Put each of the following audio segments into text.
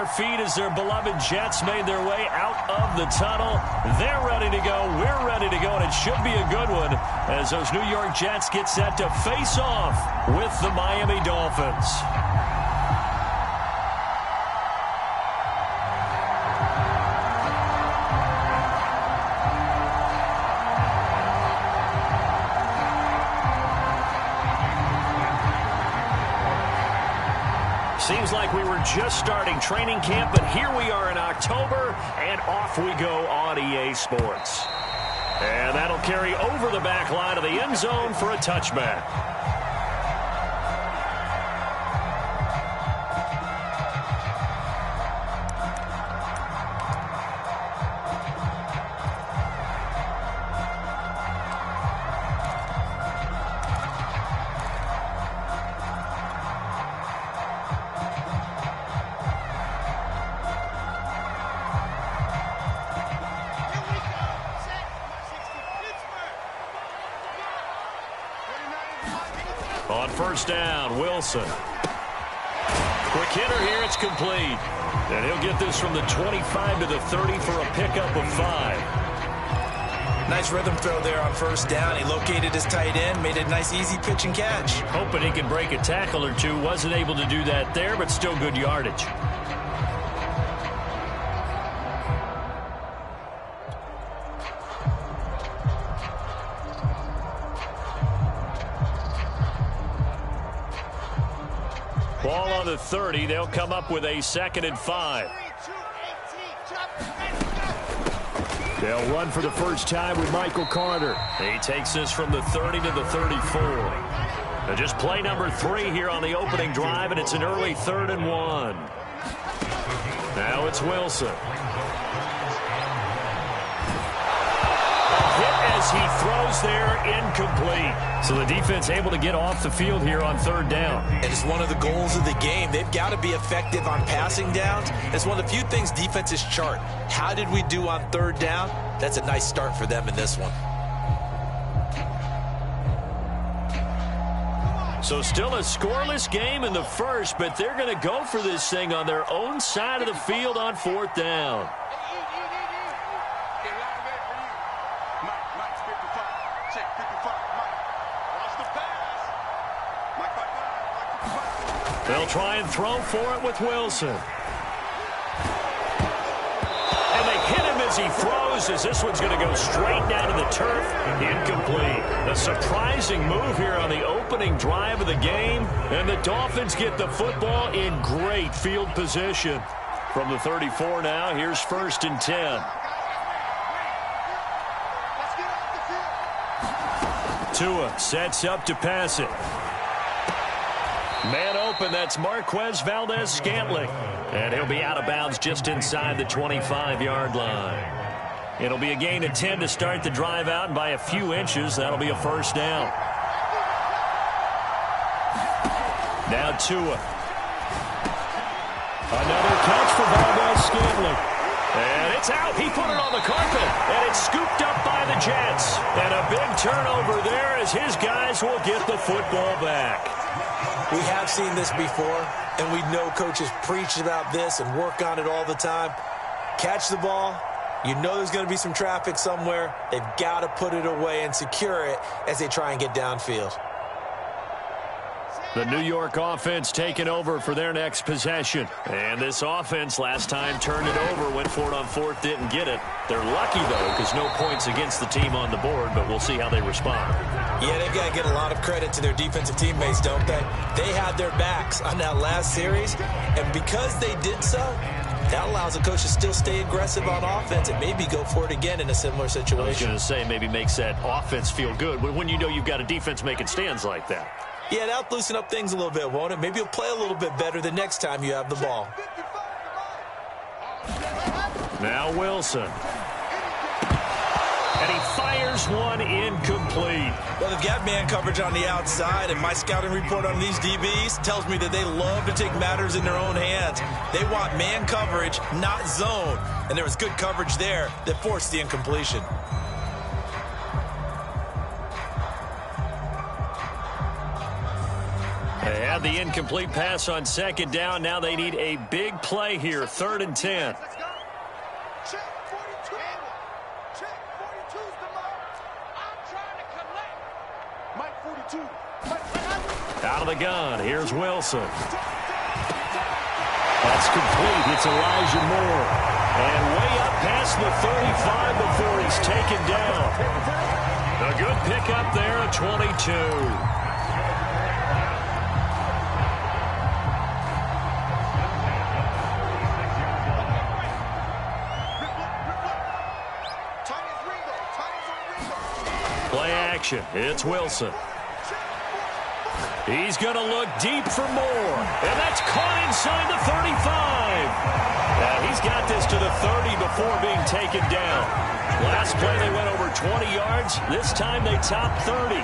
their feet as their beloved Jets made their way out of the tunnel. They're ready to go. We're ready to go, and it should be a good one as those New York Jets get set to face off with the Miami Dolphins. Seems like we were just starting training camp, but here we are in October, and off we go on EA Sports. And that'll carry over the back line of the end zone for a touchback. On first down, Wilson. Quick hitter here, it's complete. And he'll get this from the 25 to the 30 for a pickup of 5. Nice rhythm throw there on first down. He located his tight end, made a nice easy pitch and catch. Hoping he can break a tackle or two. Wasn't able to do that there, but still good yardage. Ball on the 30. They'll come up with a 2nd and 5. They'll run for the first time with Michael Carter. He takes this from the 30 to the 34. Now just play number 3 here on the opening drive, and it's an early 3rd and 1. Now it's Wilson. As he throws there, incomplete. So the defense able to get off the field here on 3rd down. And it's one of the goals of the game. They've got to be effective on passing downs. It's one of the few things defenses chart. How did we do on 3rd down? That's a nice start for them in this one. So still a scoreless game in the first, but they're going to go for this thing on their own side of the field on 4th down. They'll try and throw for it with Wilson. And they hit him as he throws, as this one's going to go straight down to the turf. Incomplete. A surprising move here on the opening drive of the game. And the Dolphins get the football in great field position. From the 34 now, here's 1st and 10. Tua sets up to pass it. Man open, that's Marquez Valdez-Scantling. And he'll be out of bounds just inside the 25-yard line. It'll be a gain of 10 to start the drive out, and by a few inches, that'll be a 1st down. Now Tua. Another catch for Valdez-Scantling. And it's out. He put it on the carpet, and it's scooped up by the Jets. And a big turnover there as his guys will get the football back. We have seen this before, and we know coaches preach about this and work on it all the time. Catch the ball. You know there's going to be some traffic somewhere. They've got to put it away and secure it as they try and get downfield. The New York offense taking over for their next possession. And this offense last time turned it over, went for it on 4th, didn't get it. They're lucky, though, because no points against the team on the board, but we'll see how they respond. Yeah, they've got to get a lot of credit to their defensive teammates, don't they? They had their backs on that last series, and because they did so, that allows the coach to still stay aggressive on offense and maybe go for it again in a similar situation. I was going to say, maybe makes that offense feel good when you know you've got a defense making stands like that. Yeah, that'll loosen up things a little bit, won't it? Maybe you'll play a little bit better the next time you have the ball. Now Wilson. And he fires one incomplete. Well, they've got man coverage on the outside, and my scouting report on these DBs tells me that they love to take matters in their own hands. They want man coverage, not zone. And there was good coverage there that forced the incompletion. They had have the incomplete pass on second down. Now they need a big play here, 3rd and 10. Out of the gun, here's Wilson. That's complete. It's Elijah Moore. And way up past the 35 before he's taken down. A good pickup there at 22. Play action. It's Wilson. He's going to look deep for more. And that's caught inside the 35. Now he's got this to the 30 before being taken down. Last play they went over 20 yards. This time they topped 30.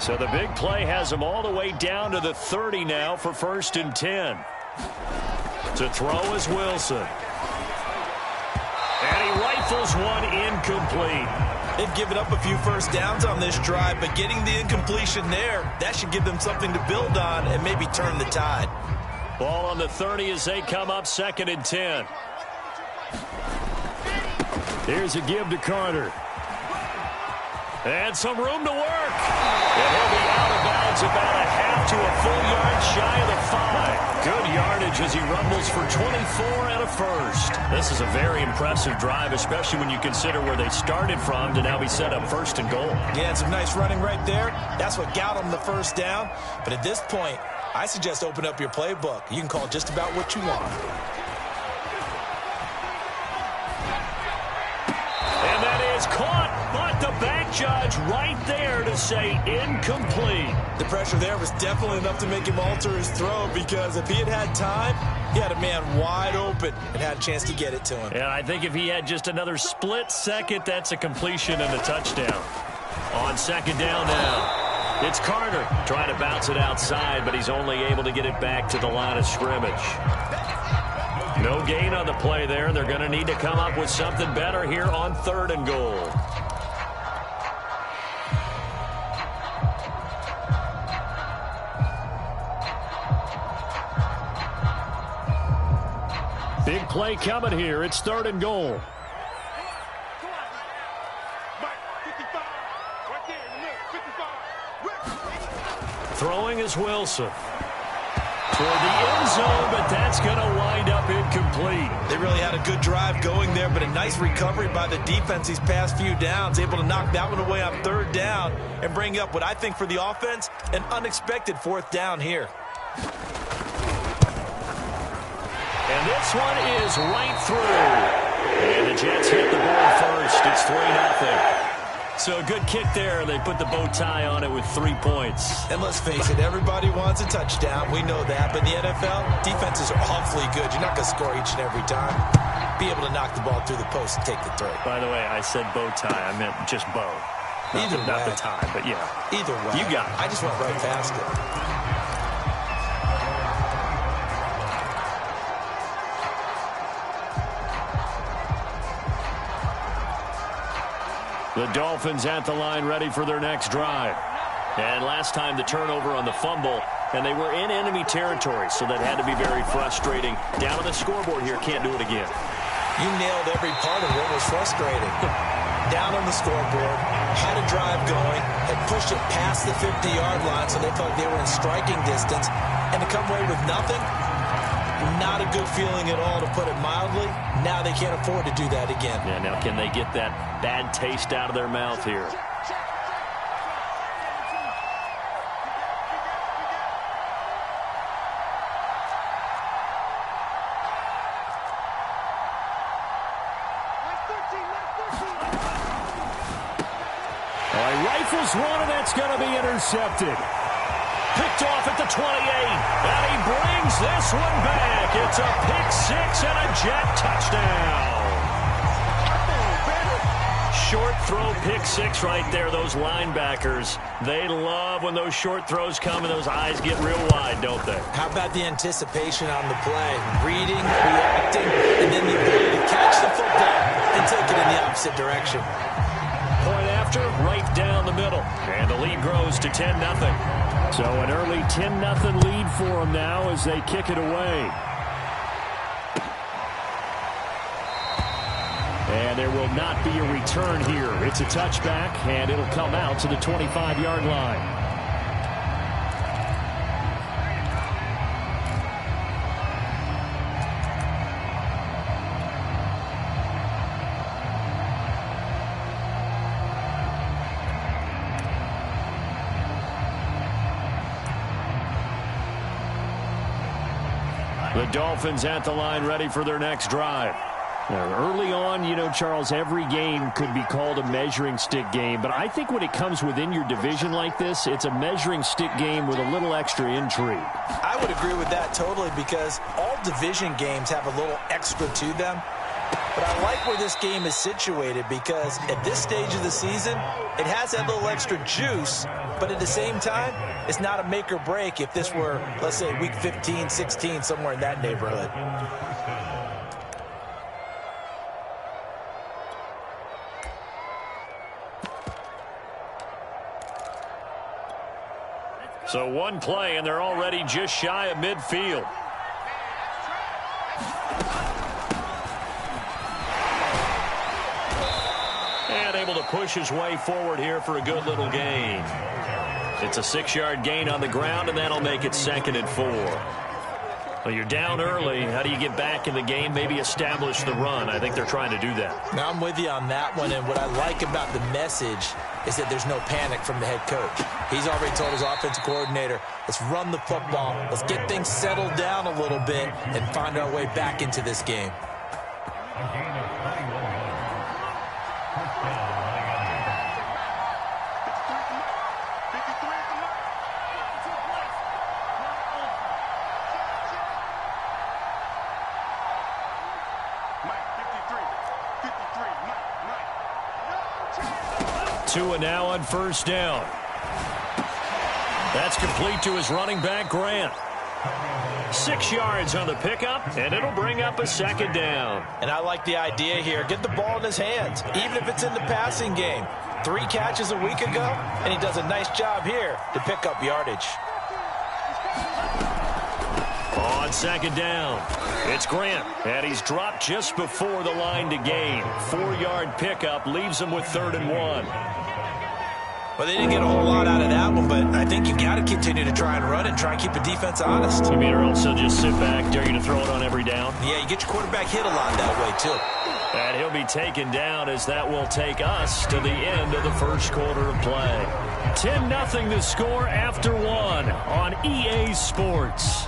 So the big play has him all the way down to the 30 now for 1st and 10. To throw is Wilson. And he rifles one incomplete. They've given up a few first downs on this drive, but getting the incompletion there, that should give them something to build on and maybe turn the tide. Ball on the 30 as they come up 2nd and 10. Here's a give to Carter. And some room to work. And he'll be out of bounds about a half to a full yard shy of the 5. Good yardage as he rumbles for 24 and a first. This is a very impressive drive, especially when you consider where they started from to now be set up 1st and goal. Yeah, and some nice running right there. That's what got them the first down. But at this point, I suggest open up your playbook. You can call just about what you want. And that is caught, but the back judge right there to say incomplete. The pressure there was definitely enough to make him alter his throw, because if he had had time, he had a man wide open and had a chance to get it to him. And I think if he had just another split second, that's a completion and a touchdown. On 2nd down now, it's Carter trying to bounce it outside, but he's only able to get it back to the line of scrimmage. No gain on the play there. They're going to need to come up with something better here on 3rd and goal. Big play coming here. It's 3rd and goal. Throwing is Wilson. Toward the end zone, but that's going to wind up incomplete. They really had a good drive going there, but a nice recovery by the defense these past few downs, able to knock that one away on 3rd down and bring up what I think for the offense, an unexpected 4th down here. And this one is right through. And the Jets hit the board first. It's 3-0. So a good kick there. They put the bow tie on it with 3 points. And let's face it, everybody wants a touchdown. We know that. But in the NFL, defenses are awfully good. You're not going to score each and every time. Be able to knock the ball through the post and take the throw. By the way, I said bow tie. I meant just bow. Not the tie, but yeah. Either way. You got it. I just went right past it. The Dolphins at the line ready for their next drive. And last time the turnover on the fumble, and they were in enemy territory, so that had to be very frustrating. Down on the scoreboard here, can't do it again. You nailed every part of what was frustrating. Down on the scoreboard, had a drive going, had pushed it past the 50-yard line, so they felt like they were in striking distance, and to come away with nothing, not a good feeling at all, to put it mildly. Now they can't afford to do that again. Yeah, now can they get that bad taste out of their mouth here? All right, rifles one, and that's going to be intercepted. Picked off at the 28, and he brings this one back. It's a pick six and a Jet touchdown. Short throw, pick six right there. Those linebackers, they love when those short throws come and those eyes get real wide, don't they? How about the anticipation on the play? Reading, reacting, and then the ability to catch the football and take it in the opposite direction. Point after, right down the middle. And the lead grows to 10-0. So an early 10-0 lead for them now as they kick it away. And there will not be a return here. It's a touchback, and it'll come out to the 25-yard line. The Dolphins at the line ready for their next drive. Now, early on, you know, Charles, every game could be called a measuring stick game. But I think when it comes within your division like this, it's a measuring stick game with a little extra intrigue. I would agree with that totally because all division games have a little extra to them. But I like where this game is situated because at this stage of the season, it has that little extra juice. But at the same time, it's not a make or break if this were, let's say, week 15, 16, somewhere in that neighborhood. So one play, and they're already just shy of midfield. And able to push his way forward here for a good little gain. It's a 6-yard gain on the ground, and that'll make it 2nd and 4. Well, you're down early. How do you get back in the game? Maybe establish the run. I think they're trying to do that. Now I'm with you on that one, and what I like about the message is that there's no panic from the head coach. He's already told his offensive coordinator, let's run the football, let's get things settled down a little bit and find our way back into this game. Tua now on 1st down. That's complete to his running back, Grant. 6 yards on the pickup, and it'll bring up a 2nd down. And I like the idea here. Get the ball in his hands, even if it's in the passing game. 3 catches a week ago, and he does a nice job here to pick up yardage. On 2nd down, it's Grant, and he's dropped just before the line to gain. 4-yard pickup leaves him with 3rd and 1. Well, they didn't get a whole lot out of that one, but I think you got to continue to try and run and try and keep the defense honest. You mean or else he'll just sit back, dare you to throw it on every down? Yeah, you get your quarterback hit a lot that way, too. And he'll be taken down as that will take us to the end of the first quarter of play. 10-0 the score after 1 on EA Sports.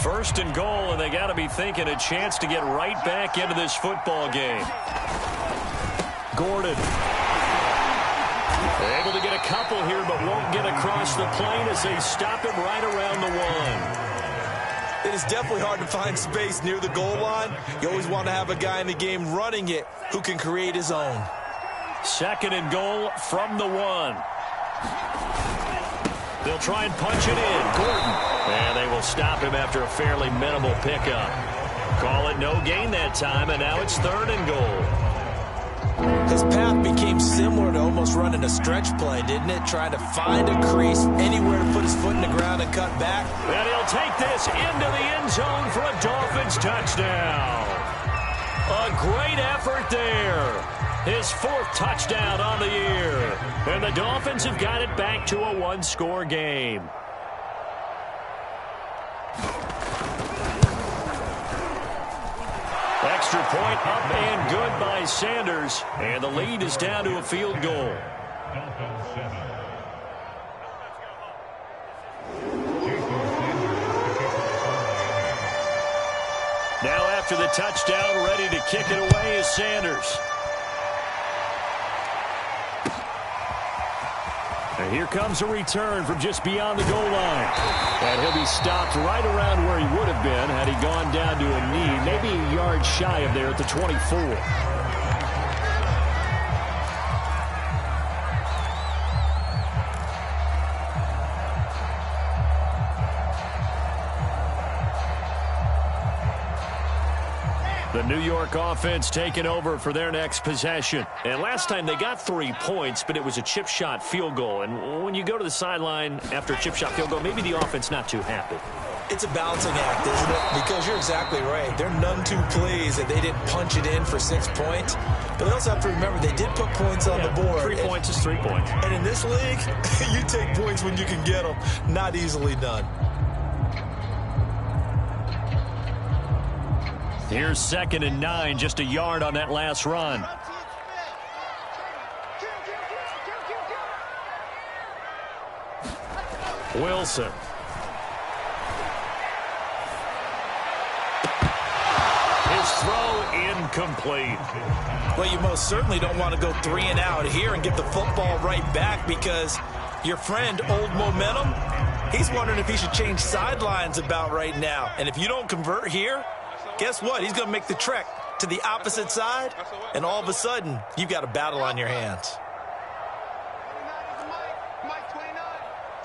First and goal, and they got to be thinking a chance to get right back into this football game. Gordon. Able to get a couple here, but won't get across the plane as they stop him right around the 1. It is definitely hard to find space near the goal line. You always want to have a guy in the game running it who can create his own. 2nd and goal from the 1. They'll try and punch it in. Gordon. And they will stop him after a fairly minimal pickup. Call it no gain that time, and now it's 3rd and goal. His path became similar to almost running a stretch play, didn't it? Trying to find a crease, anywhere to put his foot in the ground and cut back. And he'll take this into the end zone for a Dolphins touchdown. A great effort there. His 4th touchdown on the year. And the Dolphins have got it back to a 1-score game. Extra point up and good by Sanders. And the lead is down to a field goal. Now after the touchdown, ready to kick it away is Sanders. And here comes a return from just beyond the goal line. And he'll be stopped right around where he would have been had he gone down to a knee, maybe a yard shy of there at the 24. The New York offense taking over for their next possession. And last time they got 3 points, but it was a chip shot field goal. And when you go to the sideline after a chip shot field goal, maybe the offense not too happy. It's a balancing act, isn't it? Because you're exactly right. They're none too pleased that they didn't punch it in for 6 points. But they also have to remember they did put points on the board. 3 points is 3 points. And in this league, you take points when you can get them. Not easily done. Here's 2nd and 9, just a yard on that last run. Wilson. His throw incomplete. Well, you most certainly don't want to go 3 and out here and get the football right back because your friend, Old Momentum, he's wondering if he should change sidelines about right now. And if you don't convert here, guess what? He's going to make the trek to the opposite side, and all of a sudden, you've got a battle on your hands. Mike 29.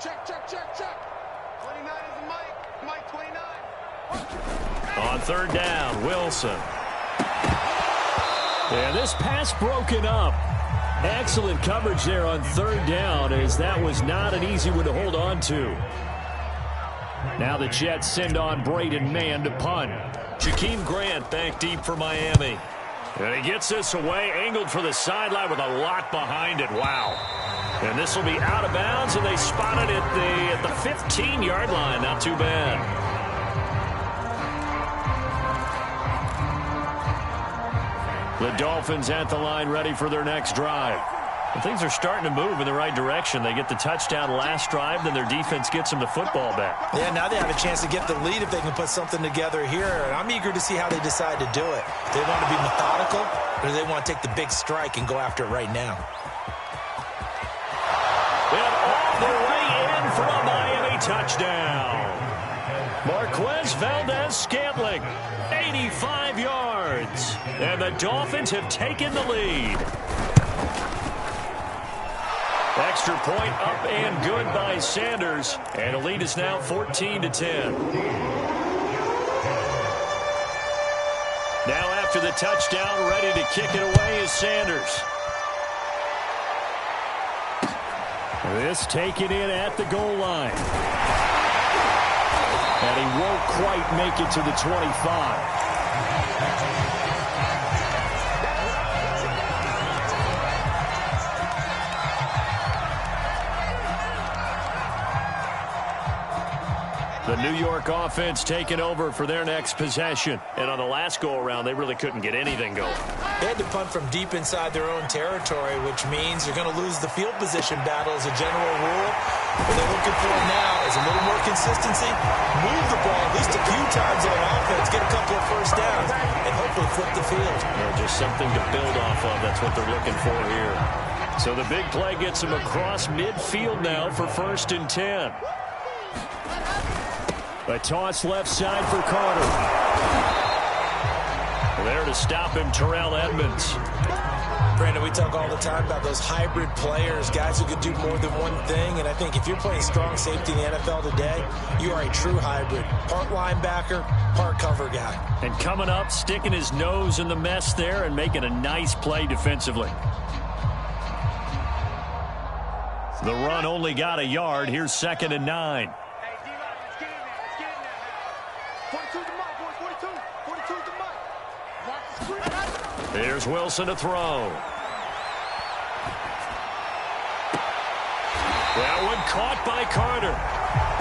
Check. 29 is the Mike 29. On 3rd down, Wilson. And this pass broken up. Excellent coverage there on 3rd down, as that was not an easy one to hold on to. Now the Jets send on Braden Mann to punt. Jakeem Grant back deep for Miami. And he gets this away, angled for the sideline with a lot behind it. Wow. And this will be out of bounds, and they spot it at the 15-yard line. Not too bad. The Dolphins at the line, ready for their next drive. And things are starting to move in the right direction. They get the touchdown last drive, then their defense gets them the football back. Yeah, now they have a chance to get the lead if they can put something together here. And I'm eager to see how they decide to do it. Do they want to be methodical, or do they want to take the big strike and go after it right now? And all the way in for a Miami touchdown. Marquez Valdez-Scantling, 85 yards. And the Dolphins have taken the lead. Extra point up and good by Sanders. And the lead is now 14-10. Now after the touchdown, ready to kick it away is Sanders. This taken in at the goal line. And he won't quite make it to the 25. The New York offense taking over for their next possession. And on the last go-around, they really couldn't get anything going. They had to punt from deep inside their own territory, which means you're going to lose the field position battle as a general rule. What they're looking for now is a little more consistency, move the ball at least a few times on offense, get a couple of first downs, and hopefully flip the field. Just something to build off of. That's what they're looking for here. So the big play gets them across midfield now for 1st and 10. A toss left side for Carter. There to stop him, Terrell Edmonds. Brandon, we talk all the time about those hybrid players, guys who can do more than one thing. And I think if you're playing strong safety in the NFL today, you are a true hybrid. Part linebacker, part cover guy. And coming up, sticking his nose in the mess there and making a nice play defensively. The run only got a yard. Here's 2nd and 9. Here's Wilson to throw. That one caught by Carter.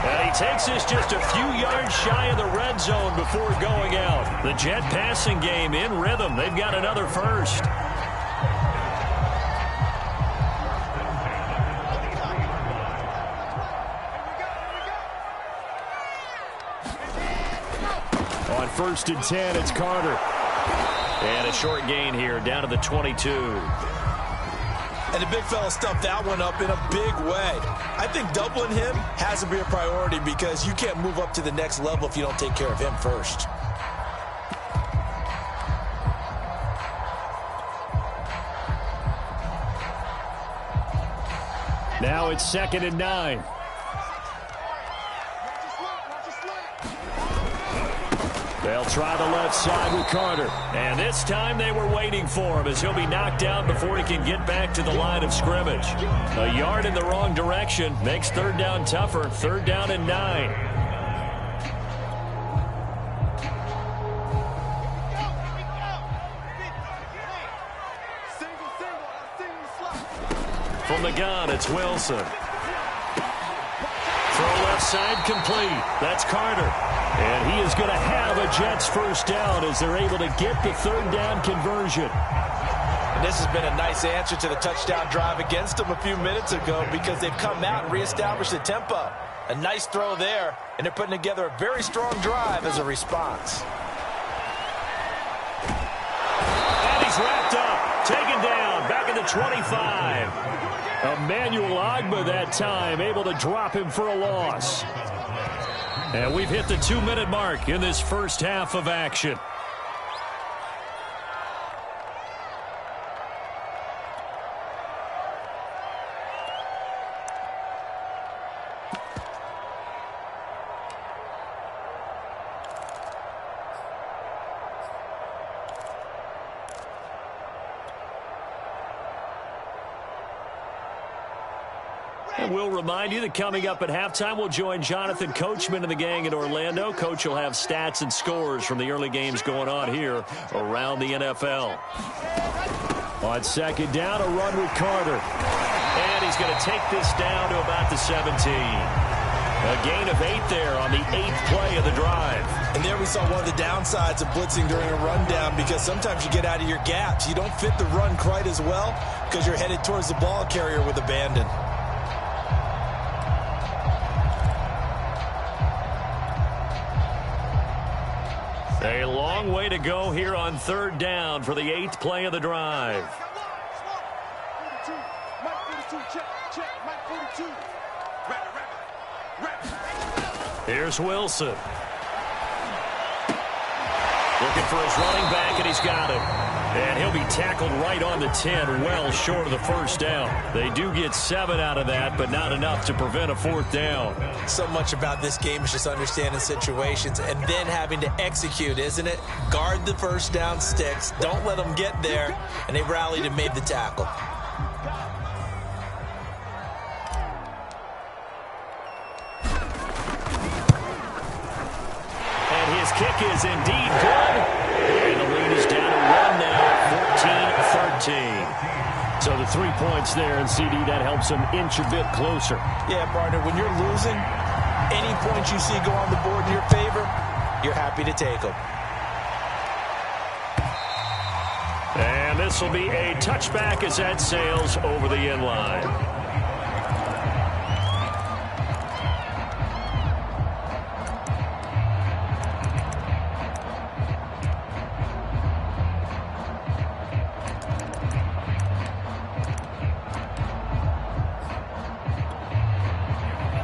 And he takes this just a few yards shy of the red zone before going out. The Jet passing game in rhythm. They've got another first. On 1st and 10, it's Carter. And a short gain here, down to the 22. And the big fella stuffed that one up in a big way. I think doubling him has to be a priority because you can't move up to the next level if you don't take care of him first. Now it's 2nd and 9. They'll try the left side with Carter. And this time they were waiting for him as he'll be knocked down before he can get back to the line of scrimmage. A yard in the wrong direction makes third down tougher. Third down and 9. From the gun, it's Wilson. Throw left side complete. That's Carter. And he is going to have a Jets first down as they're able to get the third down conversion. And this has been a nice answer to the touchdown drive against them a few minutes ago because they've come out and reestablished the tempo. A nice throw there, and they're putting together a very strong drive as a response. And he's wrapped up, taken down, back at the 25. Emmanuel Ogbah that time, able to drop him for a loss. And we've hit the 2-minute mark in this first half of action. And we'll remind you that coming up at halftime, we'll join Jonathan Coachman and the gang in Orlando. Coach will have stats and scores from the early games going on here around the NFL. On second down, a run with Carter. And he's going to take this down to about the 17. A gain of 8 there on the 8th play of the drive. And there we saw one of the downsides of blitzing during a rundown because sometimes you get out of your gaps. You don't fit the run quite as well because you're headed towards the ball carrier with abandon. A long way to go here on third down for the 8th play of the drive. Here's Wilson. Looking for his running back, and he's got him. And he'll be tackled right on the 10, well short of the first down. They do get 7 out of that, but not enough to prevent a 4th down. So much about this game is just understanding situations and then having to execute, isn't it? Guard the first down sticks. Don't let them get there. And they rallied and made the tackle. And his kick is indeed good. And the lead is down to 1 now, 14-13. So the 3 points there, and CD, that helps them inch a bit closer. Yeah, partner, when you're losing, any points you see go on the board in your favor, you're happy to take them. And this will be a touchback as that sails over the end line.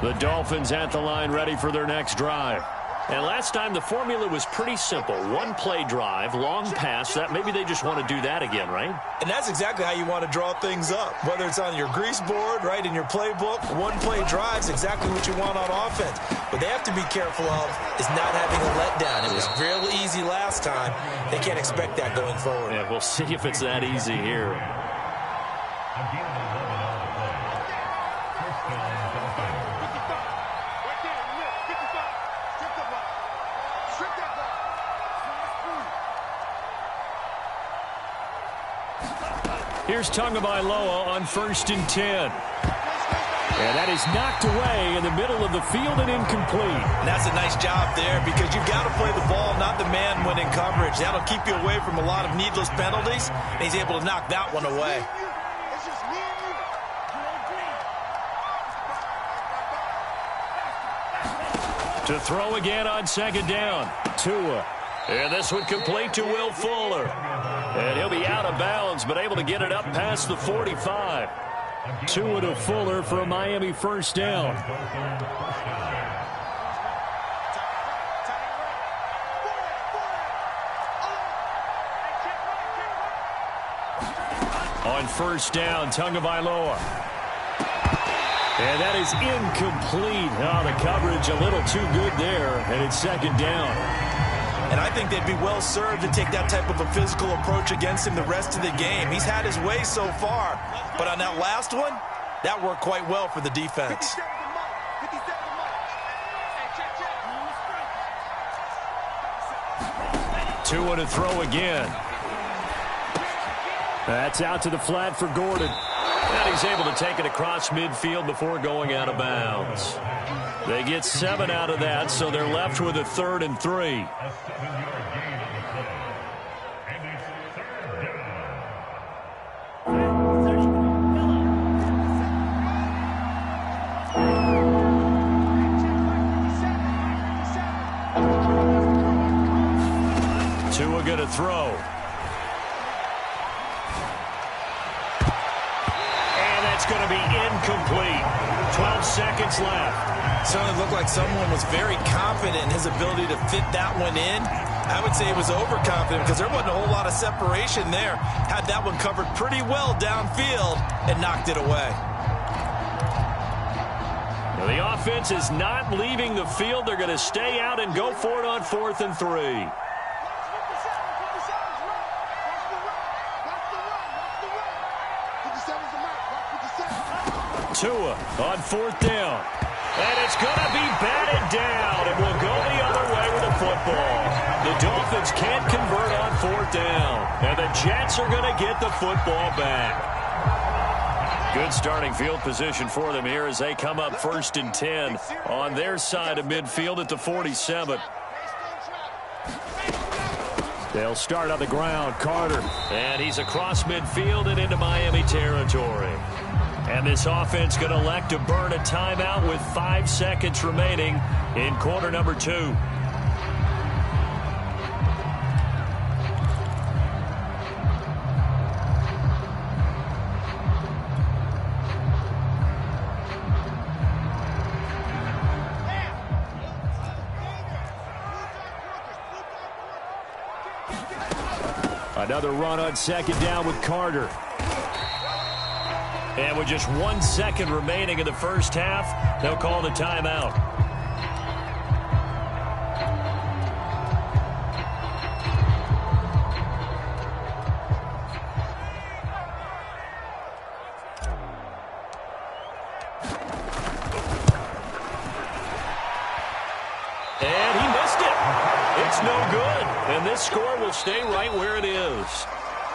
The Dolphins at the line ready for their next drive. And last time the formula was pretty simple. One play drive, long pass. That maybe they just want to do that again, right? And that's exactly how you want to draw things up. Whether it's on your grease board, right, in your playbook, one play drive is exactly what you want on offense. What they have to be careful of is not having a letdown. It was real easy last time. They can't expect that going forward. Yeah, we'll see if it's that easy here. Here's Tagovailoa on 1st and 10. And that is knocked away in the middle of the field and incomplete. And that's a nice job there because you've got to play the ball, not the man when in coverage. That'll keep you away from a lot of needless penalties. And he's able to knock that one away. To throw again on second down. Tua. And this one complete to Will Fuller. And he'll be out of bounds, but able to get it up past the 45. Tua to Fuller for a Miami first down. On first down, Tagovailoa. And that is incomplete. Oh, the coverage a little too good there, and it's second down. And I think they'd be well served to take that type of a physical approach against him the rest of the game. He's had his way so far, but on that last one, that worked quite well for the defense. Tua to throw again. That's out to the flat for Gordon. And he's able to take it across midfield before going out of bounds. They get 7 out of that, so they're left with a 3rd and 3. Tua going to throw. Going to be incomplete. 12 seconds left. Certainly looked like someone was very confident in his ability to fit that one in. I would say it was overconfident because there wasn't a whole lot of separation there. Had that one covered pretty well downfield and knocked it away. Well, the offense is not leaving the field. They're going to stay out and go for it on 4th and 3. Tua on 4th down. And it's going to be batted down. It will go the other way with the football. The Dolphins can't convert on 4th down. And the Jets are going to get the football back. Good starting field position for them here as they come up 1st and 10 on their side of midfield at the 47. They'll start on the ground. Carter. And he's across midfield and into Miami territory. And this offense going to elect to burn a timeout with 5 seconds remaining in quarter number 2. Another run on 2nd down with Carter. And with just 1 second remaining in the first half, they'll call the timeout. And he missed it. It's no good. And this score will stay right where it is.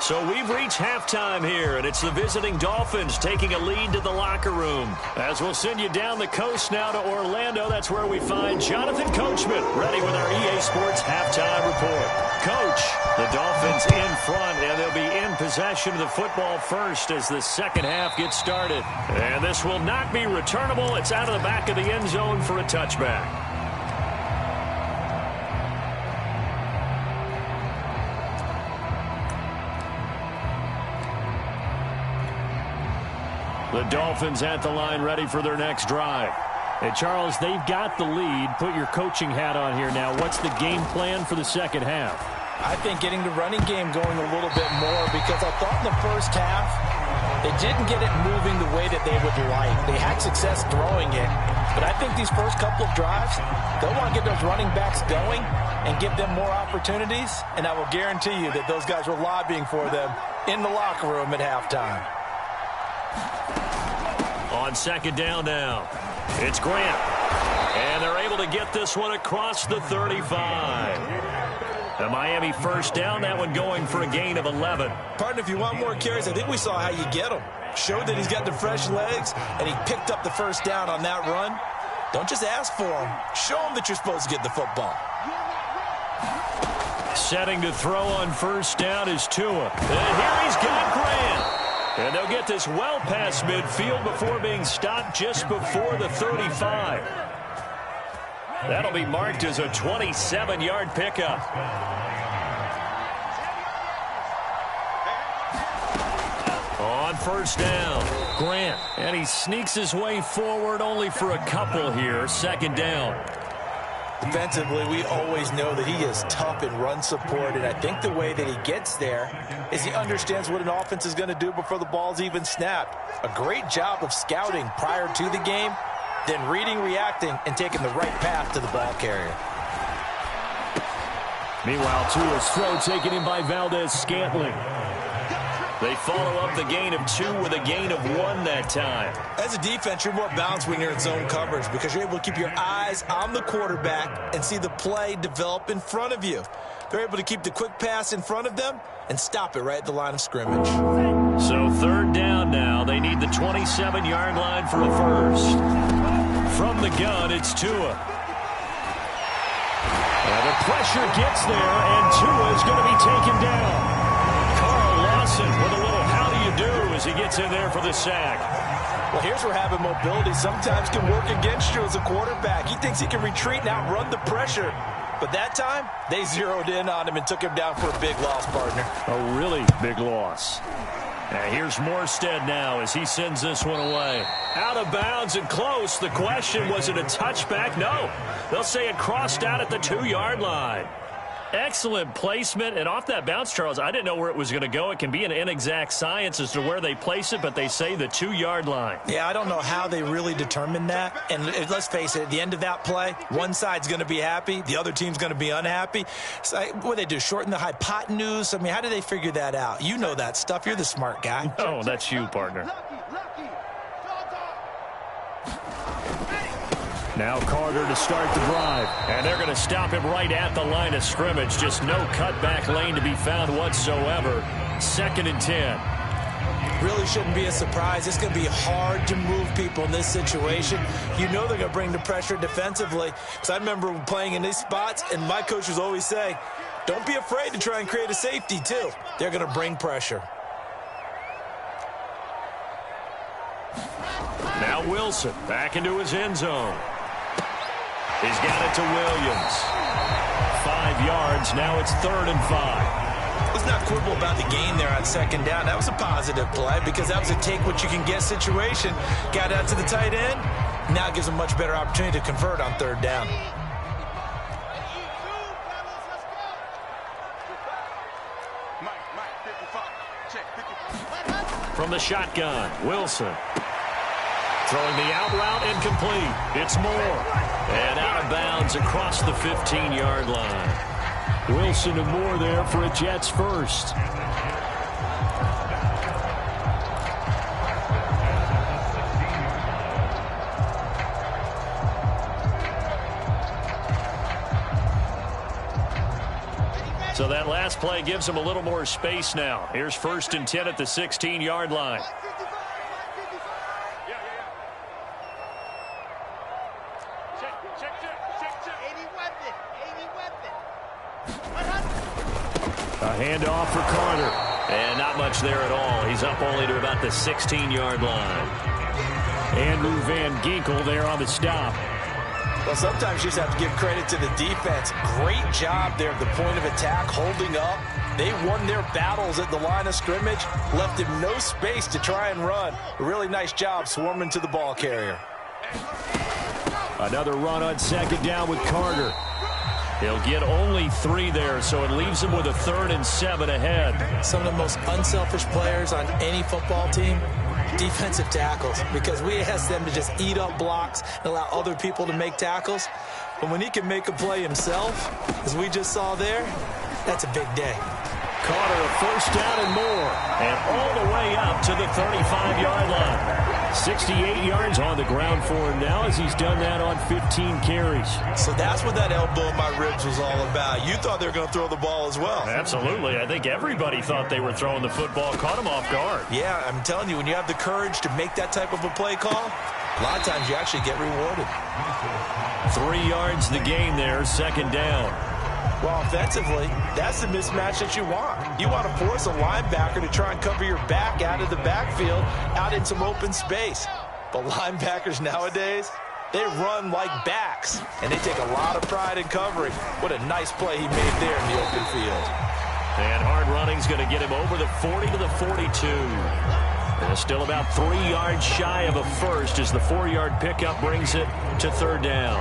So we've reached halftime here, and it's the visiting Dolphins taking a lead to the locker room. As we'll send you down the coast now to Orlando, that's where we find Jonathan Coachman ready with our EA Sports halftime report. Coach, the Dolphins in front, and they'll be in possession of the football first as the second half gets started. And this will not be returnable. It's out of the back of the end zone for a touchback. The Dolphins at the line ready for their next drive. Hey, Charles, they've got the lead. Put your coaching hat on here now. What's the game plan for the second half? I think getting the running game going a little bit more because I thought in the first half they didn't get it moving the way that they would like. They had success throwing it, but I think these first couple of drives, they'll want to get those running backs going and give them more opportunities, and I will guarantee you that those guys were lobbying for them in the locker room at halftime. On 2nd down now, it's Grant. And they're able to get this one across the 35. The Miami first down, that one going for a gain of 11. Partner, if you want more carries, I think we saw how you get them. Showed that he's got the fresh legs, and he picked up the first down on that run. Don't just ask for them. Show them that you're supposed to get the football. Setting to throw on first down is Tua. And here he's got Grant. And they'll get this well past midfield before being stopped just before the 35. That'll be marked as a 27-yard pickup. On first down, Grant. And he sneaks his way forward only for a couple here. 2nd down. Defensively, we always know that he is tough in run support, and I think the way that he gets there is he understands what an offense is going to do before the ball's even snapped. A great job of scouting prior to the game, then reading, reacting, and taking the right path to the ball carrier. Meanwhile, Tua's throw taken in by Valdez-Scantling. They follow up the gain of 2 with a gain of 1 that time. As a defense, you're more balanced when you're in zone coverage because you're able to keep your eyes on the quarterback and see the play develop in front of you. They're able to keep the quick pass in front of them and stop it right at the line of scrimmage. So 3rd down now. They need the 27-yard line for a first. From the gun, it's Tua. And the pressure gets there, and Tua is going to be taken down. With a little how do you do as he gets in there for the sack. Well, here's where having mobility sometimes can work against you as a quarterback. He thinks he can retreat and outrun the pressure. But that time, they zeroed in on him and took him down for a big loss, partner. A really big loss. And here's Morstead now as he sends this one away. Out of bounds and close. The question, was it a touchback? No. They'll say it crossed out at the 2-yard line. Excellent placement, and off that bounce, Charles, I didn't know where it was going to go. It can be an inexact science as to where they place it, but they say the 2-yard line. Yeah, I don't know how they really determined that. And let's face it, at the end of that play, one side's going to be happy, the other team's going to be unhappy. So what do they do, shorten the hypotenuse? I mean, how do they figure that out? You know that stuff. You're the smart guy. Oh, that's you, partner. Now Carter to start the drive. And they're going to stop him right at the line of scrimmage. Just no cutback lane to be found whatsoever. 2nd and 10. Really shouldn't be a surprise. It's going to be hard to move people in this situation. You know they're going to bring the pressure defensively. Because I remember playing in these spots, and my coaches always say, don't be afraid to try and create a safety, too. They're going to bring pressure. Now Wilson back into his end zone. He's got it to Williams. 5 yards. Now it's 3rd and 5. Let's not quibble about the gain there on 2nd down. That was a positive play because that was a take-what-you-can-get situation. Got out to the tight end. Now it gives them much better opportunity to convert on 3rd down. From the shotgun, Wilson. Throwing the out route incomplete. It's Moore. And out of bounds across the 15-yard line. Wilson and Moore there for a Jets first. So that last play gives them a little more space now. Here's 1st and 10 at the 16-yard line. A handoff for Carter. And not much there at all. He's up only to about the 16-yard line. Andrew Van Ginkel there on the stop. Well, sometimes you just have to give credit to the defense. Great job there at the point of attack, holding up. They won their battles at the line of scrimmage, left him no space to try and run. A really nice job swarming to the ball carrier. Another run on 2nd down with Carter. He'll get only 3 there, so it leaves him with a 3rd and 7 ahead. Some of the most unselfish players on any football team, defensive tackles, because we ask them to just eat up blocks and allow other people to make tackles. But when he can make a play himself, as we just saw there, that's a big day. Carter a 1st down and more, and all the way up to the 35-yard line. 68 yards on the ground for him now as he's done that on 15 carries. So that's what that elbow in my ribs was all about. You thought they were going to throw the ball as well. Absolutely. I think everybody thought they were throwing the football. Caught him off guard. Yeah, I'm telling you, when you have the courage to make that type of a play call, a lot of times you actually get rewarded. 3 yards the gain there, 2nd down. Well, offensively, that's the mismatch that you want. You want to force a linebacker to try and cover your back out of the backfield, out in some open space. But linebackers nowadays, they run like backs, and they take a lot of pride in covering. What a nice play he made there in the open field. And hard running's going to get him over the 40 to the 42. And still about 3 yards shy of a first as the 4-yard pickup brings it to 3rd down.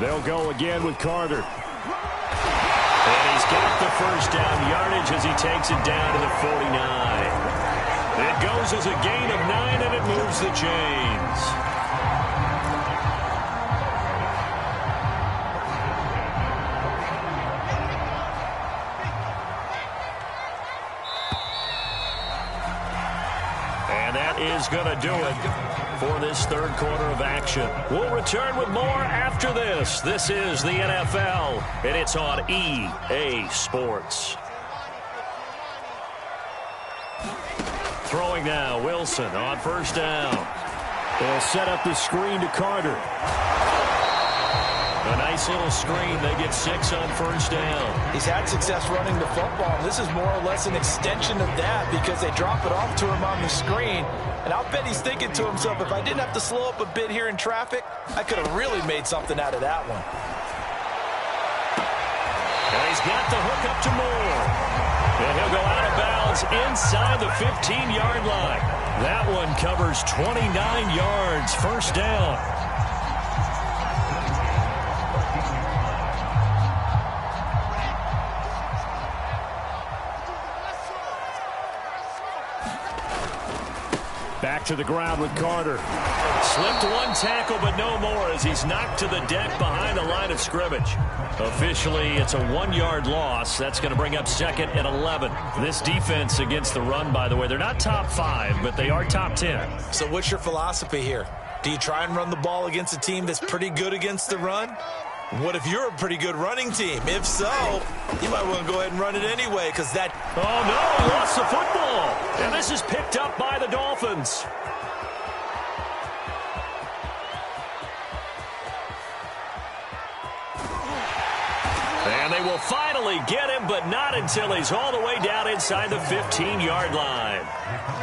They'll go again with Carter. And he's got the 1st down yardage as he takes it down to the 49. It goes as a gain of 9, and it moves the chains. And that is going to do it for this third quarter of action. We'll return with more after this. This is the NFL, and it's on EA Sports. Throwing now, Wilson on first down. They'll set up the screen to Carter. A nice little screen. They get 6 on first down. He's had success running the football, and this is more or less an extension of that because they drop it off to him on the screen. And I'll bet he's thinking to himself, if I didn't have to slow up a bit here in traffic, I could have really made something out of that one. And he's got the hook up to Moore. And he'll go out of bounds inside the 15-yard line. That one covers 29 yards, first down. Back to the ground with Carter. Slipped one tackle, but no more as he's knocked to the deck behind the line of scrimmage. Officially, it's a 1-yard loss. That's going to bring up second and 11. This defense against the run, by the way, they're not top 5, but they are top 10. So what's your philosophy here? Do you try and run the ball against a team that's pretty good against the run? What if you're a pretty good running team? If so, you might want to go ahead and run it anyway because that... Oh, no, lost the football. And this is picked up by the Dolphins. And they will finally get him, but not until he's all the way down inside the 15-yard line.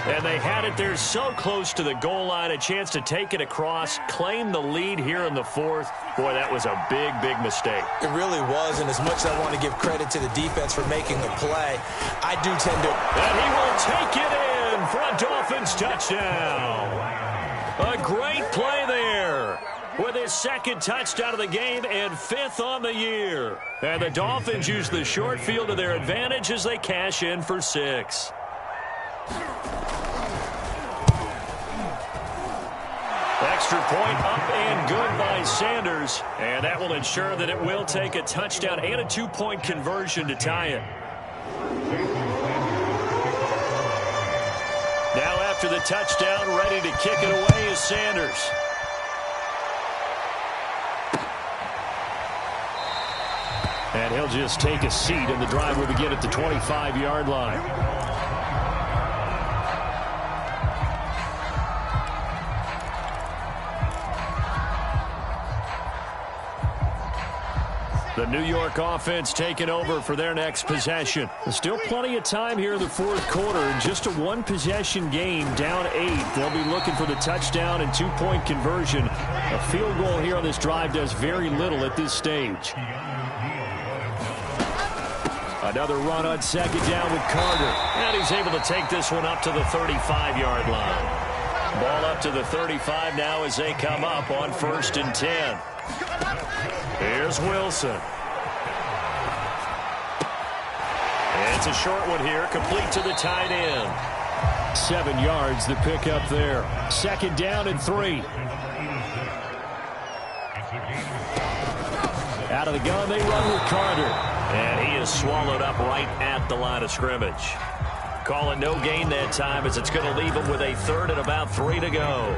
And they had it there so close to the goal line, a chance to take it across, claim the lead here in the fourth. Boy, that was a big, big mistake. It really was, and as much as I want to give credit to the defense for making the play, I do tend to... And he will take it in for a Dolphins touchdown. A great play there with his second touchdown of the game and 5th on the year. And the Dolphins use the short field to their advantage as they cash in for 6. Extra point up and good by Sanders. And that will ensure that it will take a touchdown and a 2-point conversion to tie it. Now after the touchdown, ready to kick it away is Sanders. And he'll just take a seat, and the drive will begin at the 25-yard line. The New York offense taking over for their next possession. There's still plenty of time here in the fourth quarter. Just a one-possession game, down 8. They'll be looking for the touchdown and 2-point conversion. A field goal here on this drive does very little at this stage. Another run on second down with Carter. And he's able to take this one up to the 35-yard line. Ball up to the 35 now as they come up on 1st and 10. Here's Wilson. It's a short one here, complete to the tight end. 7 yards, the pick up there. 2nd down and 3. Out of the gun, they run with Carter. And he is swallowed up right at the line of scrimmage. Call it no gain that time as it's going to leave him with a 3rd and about 3 to go.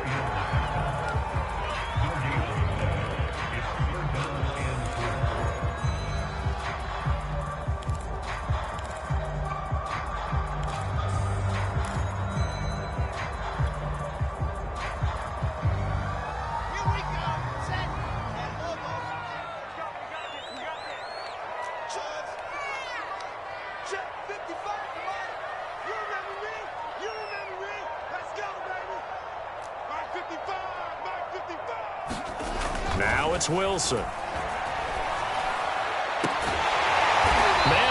Now it's Wilson. Man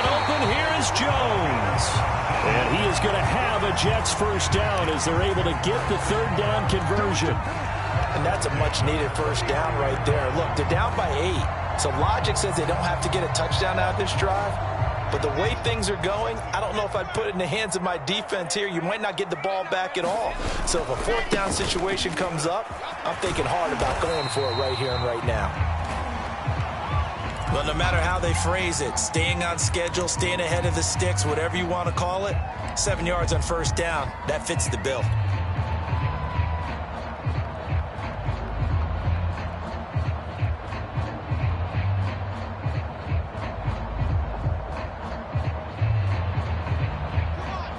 open, here is Jones. And he is going to have a Jets first down as they're able to get the 3rd down conversion. And that's a much-needed first down right there. Look, they're down by 8. So logic says they don't have to get a touchdown out of this drive. But the way things are going, I don't know if I'd put it in the hands of my defense here. You might not get the ball back at all. So if a 4th down situation comes up, I'm thinking hard about going for it right here and right now. Well, no matter how they phrase it, staying on schedule, staying ahead of the sticks, whatever you want to call it, 7 yards on first down, that fits the bill.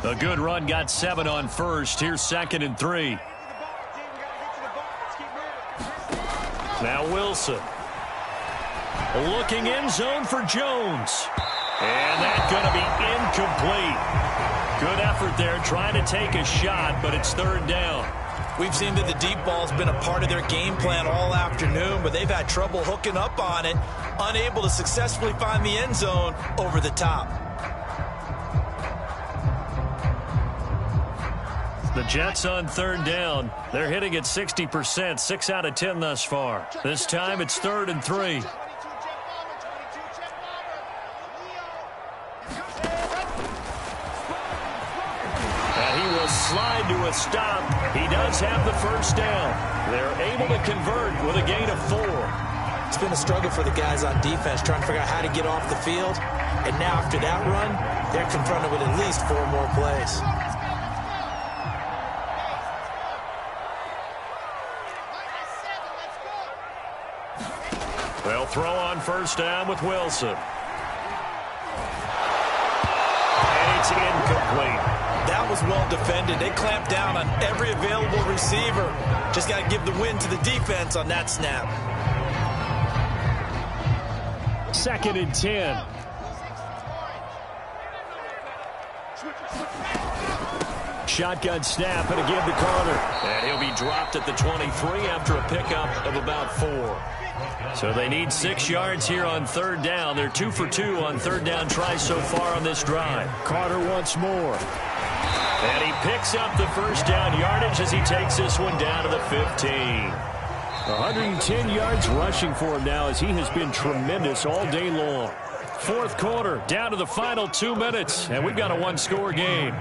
A good run, got 7 on first. Here's 2nd and 3. Now Wilson. Looking end zone for Jones. And that's going to be incomplete. Good effort there trying to take a shot, but it's 3rd down. We've seen that the deep ball's been a part of their game plan all afternoon, but they've had trouble hooking up on it, unable to successfully find the end zone over the top. The Jets on 3rd down. They're hitting at 60%, 6 out of 10 thus far. This time it's 3rd and 3. Slide to a stop. He does have the 1st down. They're able to convert with a gain of 4. It's been a struggle for the guys on defense trying to figure out how to get off the field. And now after that run, they're confronted with at least 4 more plays. They'll throw on 1st down with Wilson. And it's incomplete. That was well defended. They clamped down on every available receiver. Just got to give the win to the defense on that snap. 2nd and 10. Shotgun snap and a give to Carter. And he'll be dropped at the 23 after a pickup of about 4. So they need 6 yards here on 3rd down. They're 2 for 2 on 3rd down tries so far on this drive. Carter once more. And he picks up the 1st down yardage as he takes this one down to the 15. 110 yards rushing for him now as he has been tremendous all day long. 4th quarter, down to the final 2 minutes, and we've got a 1-score game.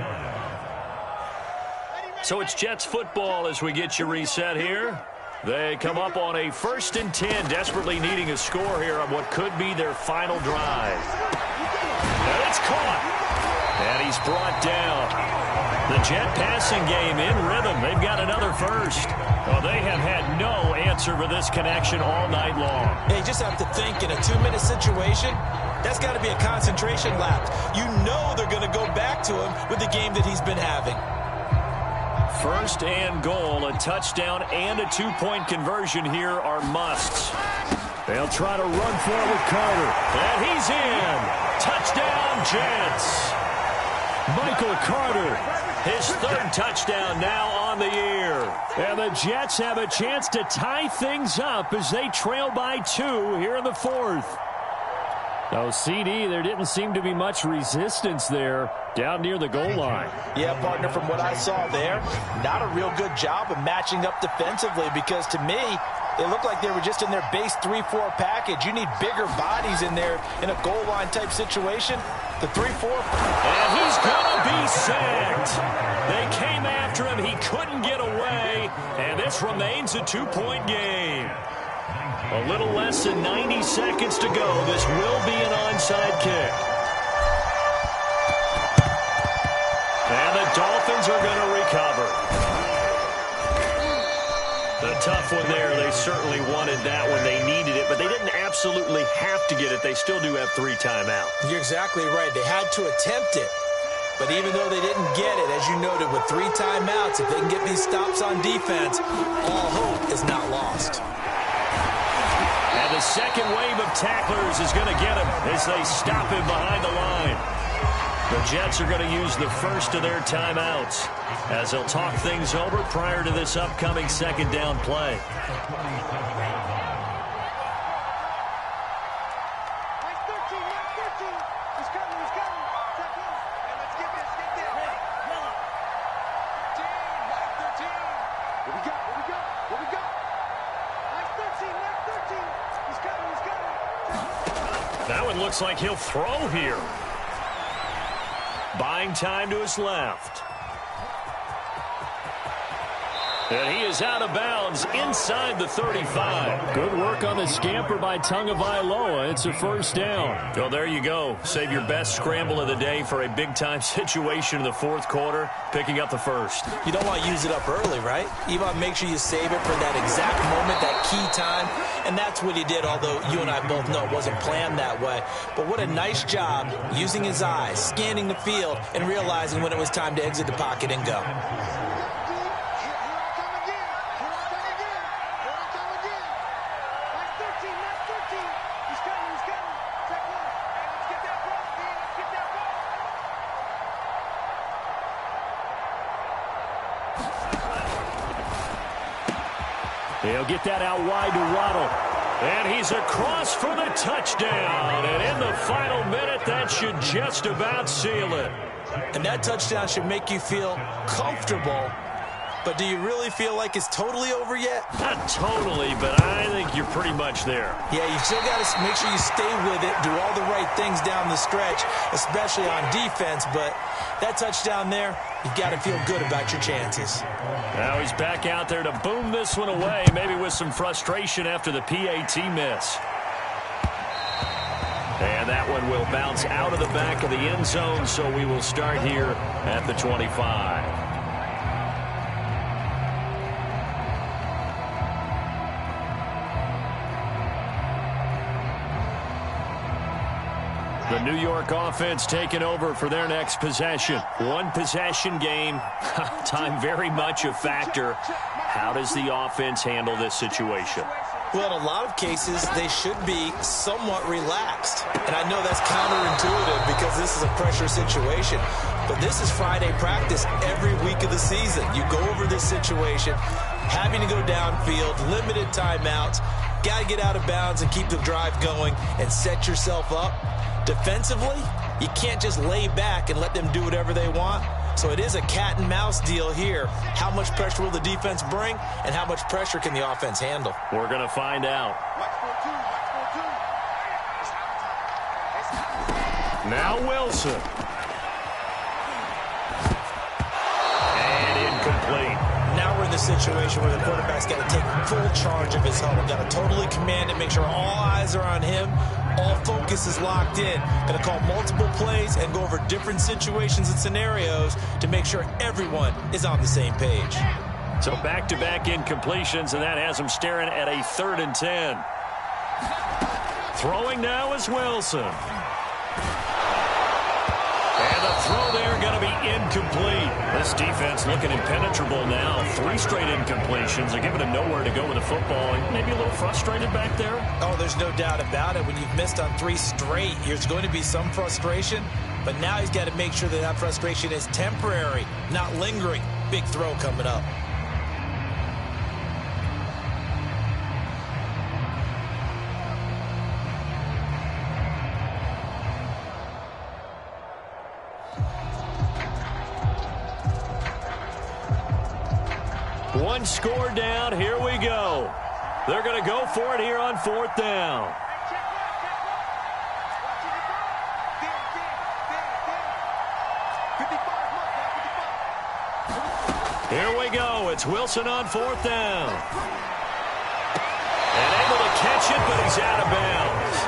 So it's Jets football as we get you reset here. They come up on a 1st and 10, desperately needing a score here on what could be their final drive. And it's caught. And he's brought down. The Jet passing game in rhythm. They've got another 1st. Well, they have had no answer for this connection all night long. Hey, you just have to think in a 2-minute situation, that's got to be a concentration lapse. You know they're going to go back to him with the game that he's been having. 1st and goal, a touchdown and a 2-point conversion here are musts. They'll try to run for it with Carter. And he's in. Touchdown, Jets. Michael Carter, his 3rd touchdown now on the year. And the Jets have a chance to tie things up as they trail by 2 here in the 4th. No, CD, there didn't seem to be much resistance there down near the goal line. Yeah, partner, from what I saw there, not a real good job of matching up defensively because to me, it looked like they were just in their base 3-4 package. You need bigger bodies in there in a goal line type situation. The 3-4. And he's going to be sacked. They came after him. He couldn't get away. And this remains a 2-point game. A little less than 90 seconds to go. This will be an onside kick. And the Dolphins are going to recover. The tough one there. They certainly wanted that when they needed it, but they didn't absolutely have to get it. They still do have 3 timeouts. You're exactly right. They had to attempt it. But even though they didn't get it, as you noted, with 3 timeouts, if they can get these stops on defense, all hope is not lost. And the second wave of tacklers is going to get him as they stop him behind the line. The Jets are going to use the 1st of their timeouts as they'll talk things over prior to this upcoming 2nd down play. That one looks like he'll throw here. Buying time to his left. And he is out of bounds inside the 35. Good work on the scamper by Tagovailoa. It's a first down. Well, there you go. Save your best scramble of the day for a big-time situation in the fourth quarter, picking up the first. You don't want to use it up early, right? You want to make sure you save it for that exact moment, that key time. And that's what he did, although you and I both know it wasn't planned that way. But what a nice job using his eyes, scanning the field, and realizing when it was time to exit the pocket and go. He'll get that out wide to Waddle. And he's across for the touchdown. And in the final minute, that should just about seal it. And that touchdown should make you feel comfortable. But do you really feel like it's totally over yet? Not totally, but I think you're pretty much there. Yeah, you still got to make sure you stay with it, do all the right things down the stretch, especially on defense. But that touchdown there, you've got to feel good about your chances. Now he's back out there to boom this one away, maybe with some frustration after the PAT miss. And that one will bounce out of the back of the end zone, so we will start here at the 25. The New York offense taking over for their next possession. One possession game. Time very much a factor. How does the offense handle this situation? Well, in a lot of cases, they should be somewhat relaxed. And I know that's counterintuitive because this is a pressure situation. But this is Friday practice every week of the season. You go over this situation, having to go downfield, limited timeouts, got to get out of bounds and keep the drive going and set yourself up. Defensively, you can't just lay back and let them do whatever they want. So it is a cat and mouse deal here. How much pressure will the defense bring, and how much pressure can the offense handle? We're going to find out. Now Wilson. And incomplete. Now we're in the situation where the quarterback's got to take full charge of his huddle. Got to totally command it, make sure all eyes are on him. All focus is locked in. Going to call multiple plays and go over different situations and scenarios to make sure everyone is on the same page. So back-to-back incompletions, and that has him staring at a 3rd and 10. Throwing now is Wilson. And the throw there going to be incomplete. This defense looking impenetrable now. 3 straight incompletions. They're giving him nowhere to go with the football. And maybe a little frustrated back there. Oh, there's no doubt about it. When you've missed on 3 straight, there's going to be some frustration. But now he's got to make sure that that frustration is temporary, not lingering. Big throw coming up. One score down. Here we go. They're going to go for it here on 4th down. Here we go. It's Wilson on 4th down. And able to catch it, but he's out of bounds.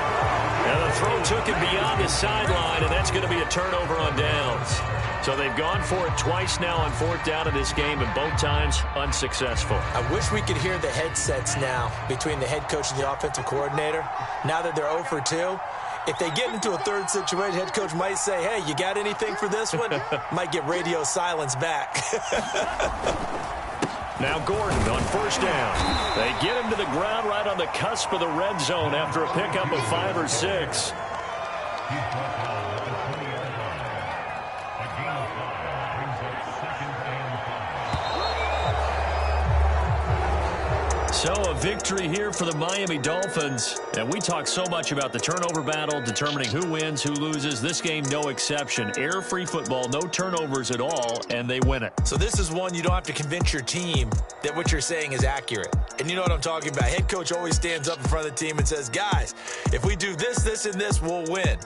And the throw took him beyond the sideline, and that's going to be a turnover on downs. So they've gone for it twice now on 4th down in this game, and both times unsuccessful. I wish we could hear the headsets now between the head coach and the offensive coordinator. Now that they're 0 for 2, if they get into a 3rd situation, head coach might say, hey, you got anything for this one? Might get radio silence back. Now Gordon on 1st down. They get him to the ground right on the cusp of the red zone after a pickup of 5 or 6. So a victory here for the Miami Dolphins. And we talk so much about the turnover battle, determining who wins, who loses. This game, no exception. Error-free football, no turnovers at all, and they win it. So this is one you don't have to convince your team that what you're saying is accurate. And you know what I'm talking about. Head coach always stands up in front of the team and says, guys, if we do this, this, and this, we'll win.